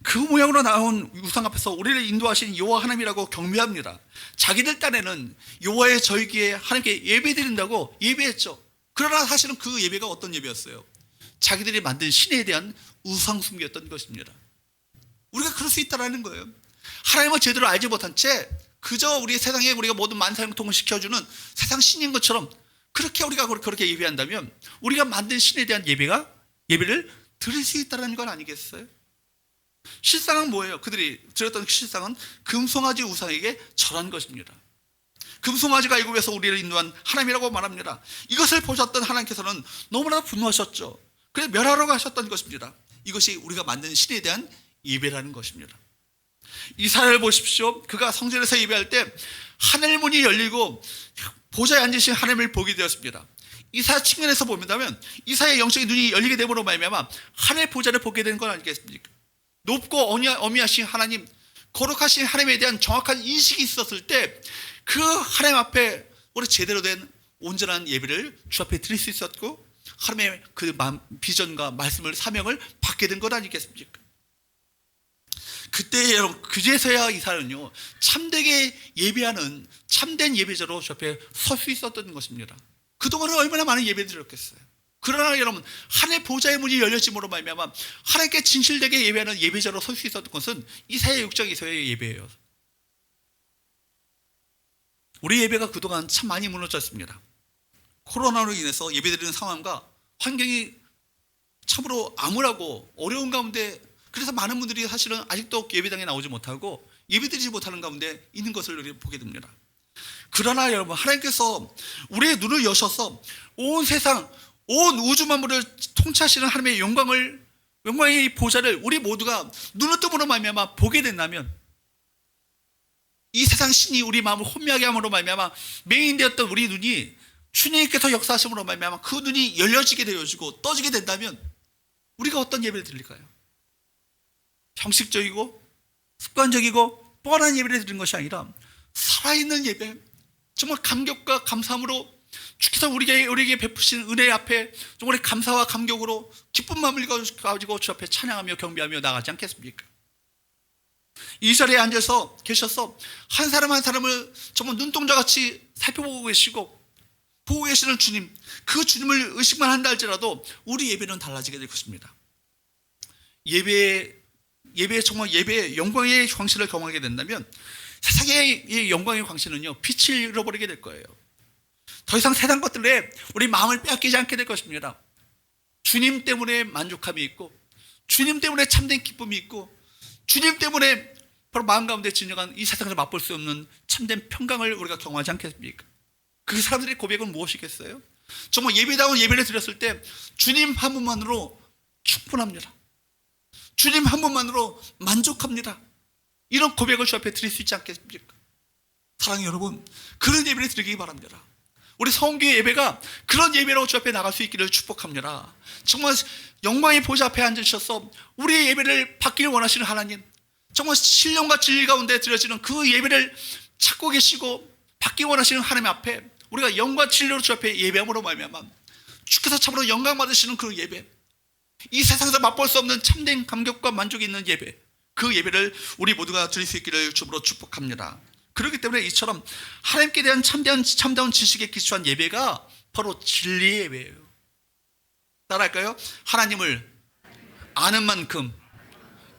그 모양으로 나온 우상 앞에서 우리를 인도하신 여호와 하나님이라고 경배합니다. 자기들 딴에는 여호와의 절기에 하나님께 예배드린다고 예배했죠. 그러나 사실은 그 예배가 어떤 예배였어요? 자기들이 만든 신에 대한 우상 숭배였던 것입니다. 우리가 그럴 수 있다는 거예요. 하나님을 제대로 알지 못한 채 그저 우리 세상에 우리가 모든 만사형통을 시켜주는 세상 신인 것처럼 그렇게 우리가 그렇게 예배한다면 우리가 만든 신에 대한 예배를 드릴 수 있다는 건 아니겠어요? 실상은 뭐예요? 그들이 드렸던 실상은 금송아지 우상에게 절한 것입니다. 금송아지가 애굽에서 우리를 인도한 하나님이라고 말합니다. 이것을 보셨던 하나님께서는 너무나 분노하셨죠. 그래서 멸하라고 하셨던 것입니다. 이것이 우리가 만든 신에 대한 예배라는 것입니다. 이사야를 보십시오. 그가 성전에서 예배할 때 하늘 문이 열리고 보좌에 앉으신 하나님을 보게 되었습니다. 이사야 측면에서 보면 이사야의 영적인 눈이 열리게 됨으로 말미암아 하늘 보좌를 보게 되는 건 아니겠습니까? 높고 어미하신 하나님, 거룩하신 하나님에 대한 정확한 인식이 있었을 때 그 하나님 앞에 우리 제대로 된 온전한 예배를 주 앞에 드릴 수 있었고 하나님의 그 비전과 말씀을 사명을 받게 된 것 아니겠습니까? 그때 여러분 그제서야 이사야는요 참되게 예배하는 참된 예배자로 주 앞에 설 수 있었던 것입니다. 그동안은 얼마나 많은 예배를 드렸겠어요. 그러나 여러분 하나님의 보좌의 문이 열렸음으로 말미암아 하나님께 진실되게 예배하는 예배자로 설 수 있었던 것은 이사야 6장에서의 예배예요. 우리 예배가 그동안 참 많이 무너졌습니다. 코로나로 인해서 예배드리는 상황과 환경이 참으로 암울하고 어려운 가운데, 그래서 많은 분들이 사실은 아직도 예배당에 나오지 못하고 예배드리지 못하는 가운데 있는 것을 우리가 보게 됩니다. 그러나 여러분, 하나님께서 우리의 눈을 여셔서 온 세상, 온 우주 만물을 통치하시는 하나님의 영광의 보좌를 우리 모두가 눈을 뜸으로 말미암아 보게 된다면, 이 세상 신이 우리 마음을 혼미하게 함으로 말미암아 맹인되었던 우리 눈이 주님께서 역사하심으로 말미암아 그 눈이 열려지게 되어지고 떠지게 된다면, 우리가 어떤 예배를 드릴까요? 형식적이고 습관적이고 뻔한 예배를 드리는 것이 아니라 살아있는 예배, 정말 감격과 감사함으로 주께서 우리에게 베푸신 은혜 앞에 정말 감사와 감격으로 기쁜 마음을 가지고 주 앞에 찬양하며 경배하며 나가지 않겠습니까? 이 자리에 앉아서 계셔서 한 사람 한 사람을 정말 눈동자같이 살펴보고 계시고 보고 계시는 주님, 그 주님을 의식만 한다 할지라도 우리 예배는 달라지게 될 것입니다. 정말 예배의 영광의 광실을 경험하게 된다면 세상의 영광의 광실은요, 빛을 잃어버리게 될 거예요. 더 이상 세상 것들에 우리 마음을 빼앗기지 않게 될 것입니다. 주님 때문에 만족함이 있고, 주님 때문에 참된 기쁨이 있고, 주님 때문에 바로 마음 가운데 진정한 이 세상에서 맛볼 수 없는 참된 평강을 우리가 경험하지 않겠습니까? 그 사람들의 고백은 무엇이겠어요? 정말 예배다운 예배를 드렸을 때 주님 한 분만으로 충분합니다. 주님 한 분만으로 만족합니다. 이런 고백을 주 앞에 드릴 수 있지 않겠습니까? 사랑하는 여러분, 그런 예배를 드리기 바랍니다. 우리 성교회 예배가 그런 예배로 주 앞에 나갈 수 있기를 축복합니다. 정말 영광의 보좌 앞에 앉으셔서 우리의 예배를 받기를 원하시는 하나님, 정말 신령과 진리 가운데 드려지는 그 예배를 찾고 계시고 받기 원하시는 하나님 앞에 우리가 영과 진리로 주 앞에 예배함으로 말미암아 주께서 참으로 영광 받으시는 그 예배, 이 세상에서 맛볼 수 없는 참된 감격과 만족이 있는 예배, 그 예배를 우리 모두가 드릴 수 있기를 주로 축복합니다. 그렇기 때문에 이처럼 하나님께 대한 참다운 지식에 기초한 예배가 바로 진리의 예배예요. 따라할까요? 하나님을 아는 만큼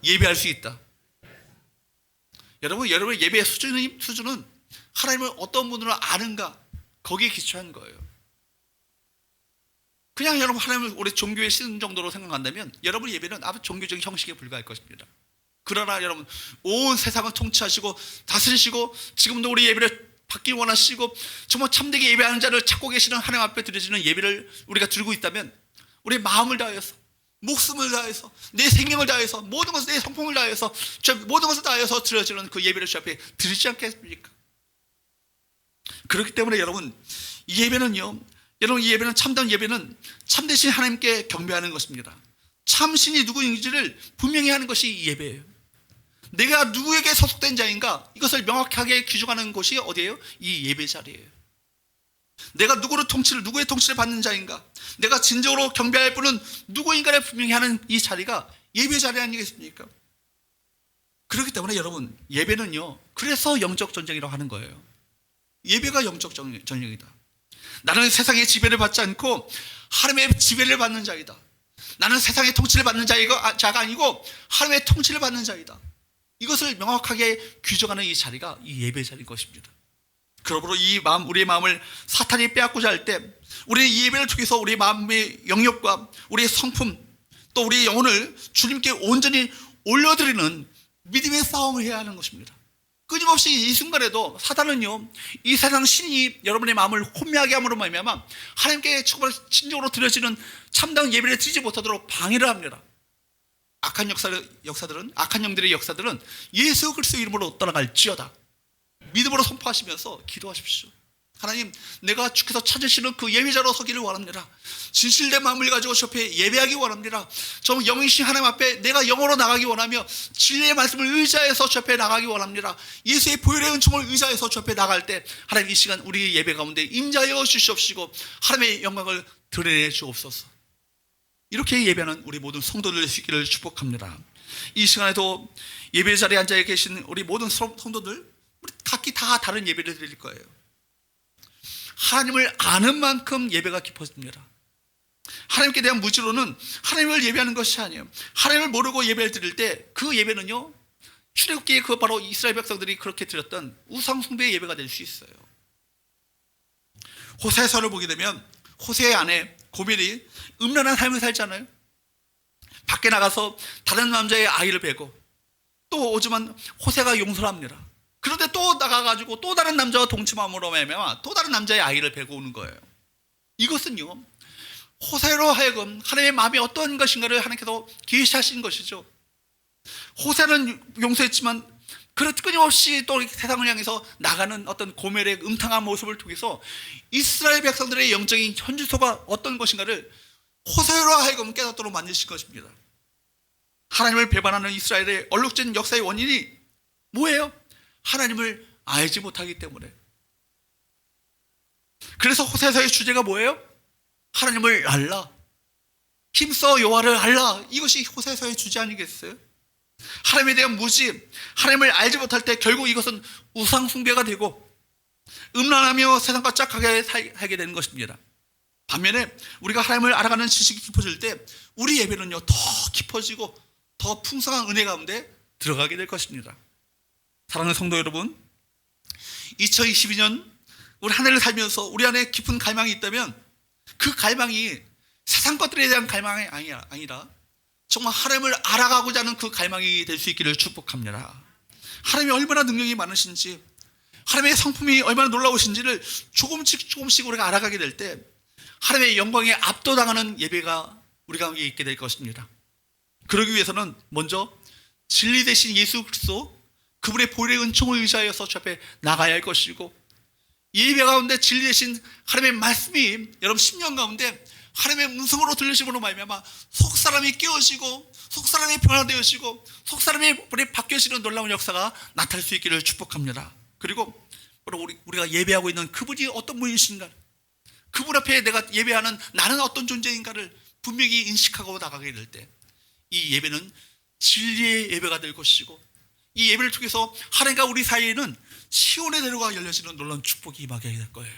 예배할 수 있다. 여러분, 여러분의 예배의 수준은 하나님을 어떤 분으로 아는가, 거기에 기초한 거예요. 그냥 여러분 하나님을 우리 종교의 신 정도로 생각한다면 여러분의 예배는 아주 종교적인 형식에 불과할 것입니다. 그러나 여러분, 온 세상을 통치하시고 다스리시고 지금도 우리 예배를 받기 원하시고 정말 참되게 예배하는 자를 찾고 계시는 하나님 앞에 드려지는 예배를 우리가 들고 있다면, 우리의 마음을 다해서, 목숨을 다해서, 내 생명을 다해서, 모든 것을, 내 성품을 다해서, 모든 것을 다해서 드려지는 그 예배를 주 앞에 드리지 않겠습니까? 그렇기 때문에 여러분, 이 예배는요, 여러분, 이 예배는, 참다운 예배는 참되신 하나님께 경배하는 것입니다. 참신이 누구인지를 분명히 하는 것이 이 예배예요. 내가 누구에게 소속된 자인가, 이것을 명확하게 규정하는 곳이 어디예요? 이 예배 자리예요. 내가 누구의 통치를 받는 자인가, 내가 진정으로 경배할 분은 누구인가를 분명히 하는 이 자리가 예배 자리 아니겠습니까? 그렇기 때문에 여러분, 예배는요, 그래서 영적 전쟁이라고 하는 거예요. 예배가 영적 전쟁이다. 나는 세상의 지배를 받지 않고 하나님의 지배를 받는 자이다. 나는 세상의 통치를 받는 자가 아니고 하나님의 통치를 받는 자이다. 이것을 명확하게 규정하는 이 자리가 이 예배 자리인 것입니다. 그러므로 우리의 마음을 사탄이 빼앗고자 할 때, 우리의 이 예배를 통해서 우리의 마음의 영역과 우리의 성품, 또 우리의 영혼을 주님께 온전히 올려드리는 믿음의 싸움을 해야 하는 것입니다. 끊임없이 이 순간에도 사단은요, 이 세상 신이 여러분의 마음을 혼미하게 함으로 말미암아 하나님께 정말 진정으로 드려지는 참다운 예배를 드리지 못하도록 방해를 합니다. 악한 영들의 역사들은 예수 그리스도 이름으로 떠나갈지어다. 믿음으로 선포하시면서 기도하십시오. 하나님, 내가 주께서 찾으시는 그 예배자로 서기를 원합니다. 진실된 마음을 가지고 주 앞에 예배하기 원합니다. 정말 영이신 하나님 앞에 내가 영으로 나가기 원하며 진리의 말씀을 의지해서 주 앞에 나가기 원합니다. 예수의 보혈의 은총을 의지해서 주 앞에 나갈 때 하나님, 이 시간 우리의 예배 가운데 임자여 주시옵시고 하나님의 영광을 드러내 주옵소서. 이렇게 예배하는 우리 모든 성도들 되시기를 축복합니다. 이 시간에도 예배 자리에 앉아 계신 우리 모든 성도들, 우리 각기 다 다른 예배를 드릴 거예요. 하나님을 아는 만큼 예배가 깊어집니다. 하나님께 대한 무지로는 하나님을 예배하는 것이 아니에요. 하나님을 모르고 예배를 드릴 때 그 예배는요, 출애굽기에 그 바로 이스라엘 백성들이 그렇게 드렸던 우상 숭배의 예배가 될 수 있어요. 호세아서를 보게 되면 호세의 아내 고멜이 음란한 삶을 살잖아요. 밖에 나가서 다른 남자의 아이를 베고 또 오지만 호세가 용서를 합니다. 그런데 또 나가가지고 또 다른 남자와 동침함으로 말미암아 또 다른 남자의 아이를 베고 오는 거예요. 이것은요, 호세로 하여금 하나님의 마음이 어떤 것인가를 하나님께서 계시하신 것이죠. 호세는 용서했지만 끊임없이 또 세상을 향해서 나가는 어떤 고멜의 음탕한 모습을 통해서 이스라엘 백성들의 영적인 현주소가 어떤 것인가를 호세로 하여금 깨닫도록 만드신 것입니다. 하나님을 배반하는 이스라엘의 얼룩진 역사의 원인이 뭐예요? 하나님을 알지 못하기 때문에. 그래서 호세서의 주제가 뭐예요? 하나님을 알라, 힘써 여호와를 알라. 이것이 호세서의 주제 아니겠어요? 하나님에 대한 무지, 하나님을 알지 못할 때 결국 이것은 우상 숭배가 되고 음란하며 세상과 짝하게 살게 되는 것입니다. 반면에 우리가 하나님을 알아가는 지식이 깊어질 때 우리 예배는요, 더 깊어지고 더 풍성한 은혜 가운데 들어가게 될 것입니다. 사랑하는 성도 여러분, 2022년 우리 한 해를 살면서 우리 안에 깊은 갈망이 있다면 그 갈망이 세상 것들에 대한 갈망이 아니라 정말 하나님을 알아가고자 하는 그 갈망이 될 수 있기를 축복합니다. 하나님이 얼마나 능력이 많으신지, 하나님의 성품이 얼마나 놀라우신지를 조금씩 우리가 알아가게 될 때 하나님의 영광에 압도당하는 예배가 우리 가운데 있게 될 것입니다. 그러기 위해서는 먼저 진리 되신 예수 그리스도, 그분의 보혈의 은총을 의지하여서 주 앞에 나가야 할 것이고, 예배 가운데 진리 되신 하나님의 말씀이 여러분 심령 가운데 하나님의 음성으로 들리심으로 말미암아 속사람이 깨어지고 속사람이 변화되어지고 속사람이 바뀌어지는 놀라운 역사가 나타날 수 있기를 축복합니다. 그리고 우리가 예배하고 있는 그분이 어떤 분이신가, 그분 앞에 내가 예배하는 나는 어떤 존재인가를 분명히 인식하고 나가게 될 때 이 예배는 진리의 예배가 될 것이고, 이 예배를 통해서 하나님과 우리 사이에는 시온의 대로가 열려지는 놀라운 축복이 임하게 될 거예요.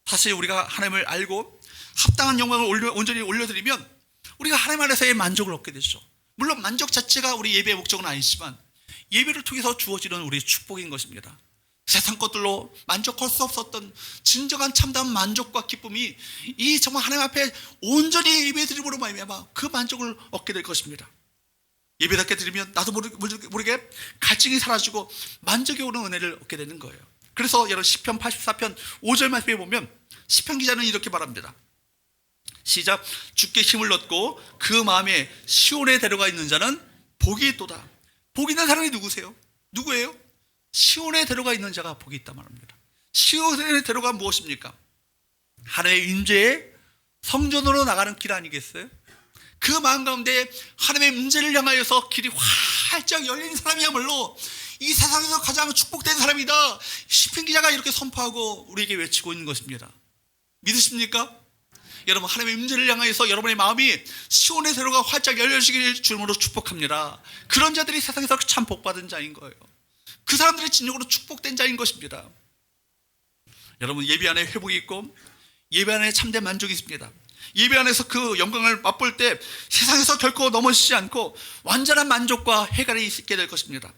사실 우리가 하나님을 알고 합당한 영광을 온전히 올려드리면 우리가 하나님 안에서의 만족을 얻게 되죠. 물론 만족 자체가 우리 예배의 목적은 아니지만 예배를 통해서 주어지는 우리의 축복인 것입니다. 세상 것들로 만족할 수 없었던 진정한 참다운 만족과 기쁨이 이 정말 하나님 앞에 온전히 예배드림으로 말미암아 그 만족을 얻게 될 것입니다. 예배답게 드리면 나도 모르게 갈증이 사라지고 만족이 오는 은혜를 얻게 되는 거예요. 그래서 여러분 시편 84편 5절 말씀에 보면 시편 기자는 이렇게 말합니다. 시작. 주께 힘을 얻고 그 마음에 시온에 데려가 있는 자는 복이 있도다. 복 있는 사람이 누구세요? 누구예요? 시온에 데려가 있는 자가 복이 있단 말입니다. 시온에 데려가 무엇입니까? 하나님의 임재의 성전으로 나가는 길 아니겠어요? 그 마음 가운데 하나님의 임재를 향하여서 길이 활짝 열린 사람이야말로 이 세상에서 가장 축복된 사람이다. 시편 기자가 이렇게 선포하고 우리에게 외치고 있는 것입니다. 믿으십니까? 여러분, 하나님의 임재를 향하여서 여러분의 마음이 시온의 대로가 활짝 열려지길 주님으로 축복합니다. 그런 자들이 세상에서 참 복받은 자인 거예요. 그 사람들이 진정으로 축복된 자인 것입니다. 여러분, 예배 안에 회복이 있고 예배 안에 참된 만족이 있습니다. 예배 안에서 그 영광을 맛볼 때 세상에서 결코 넘어지지 않고 완전한 만족과 해갈이 있게 될 것입니다.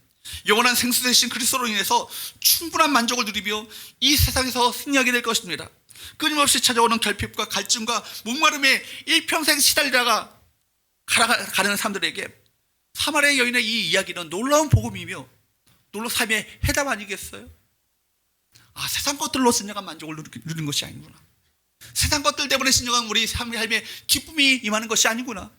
영원한 생수 되신 그리스도로 인해서 충분한 만족을 누리며 이 세상에서 승리하게 될 것입니다. 끊임없이 찾아오는 결핍과 갈증과 목마름에 일평생 시달리다가 가는 사람들에게 사마리아 여인의 이 이야기는 놀라운 복음이며 놀라운 삶의 해답 아니겠어요? 아, 세상 것들로 진정한 만족을 누리는 것이 아니구나. 세상 것들 때문에 진정한 우리 삶의 기쁨이 임하는 것이 아니구나.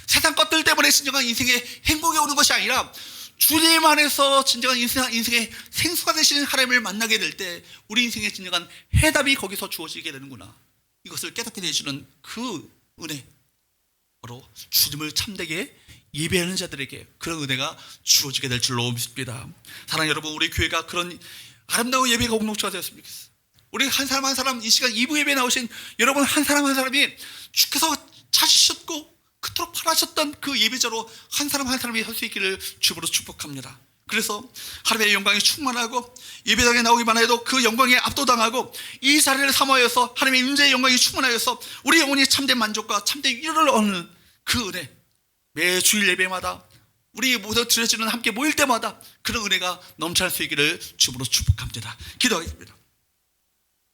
세상 것들 때문에 진정한 인생의 행복이 오는 것이 아니라 주님 안에서 진정한 인생의 생수가 되시는 하나님을 만나게 될 때 우리 인생의 진정한 해답이 거기서 주어지게 되는구나. 이것을 깨닫게 해주는 그 은혜, 바로 주님을 참되게 예배하는 자들에게 그런 은혜가 주어지게 될 줄로 믿습니다. 사랑하는 여러분, 우리 교회가 그런 아름다운 예배가 공동체가 되었으면 좋겠어요. 우리 한 사람 한 사람, 이 시간 2부 예배에 나오신 여러분 한 사람 한 사람이 주께서 찾으셨고 그토록 바라셨던 그 예배자로 한 사람 한 사람이 설 수 있기를 주으로 축복합니다. 그래서 하나님의 영광이 충만하고 예배당에 나오기만 해도 그 영광에 압도당하고 이 자리를 삼하여서 하나님의 임재의 영광이 충만하여서 우리 영혼이 참된 만족과 참된 위로를 얻는 그 은혜, 매 주일 예배마다 우리 모두 드려지는 함께 모일 때마다 그런 은혜가 넘쳐날 수 있기를 주으로 축복합니다. 기도하겠습니다.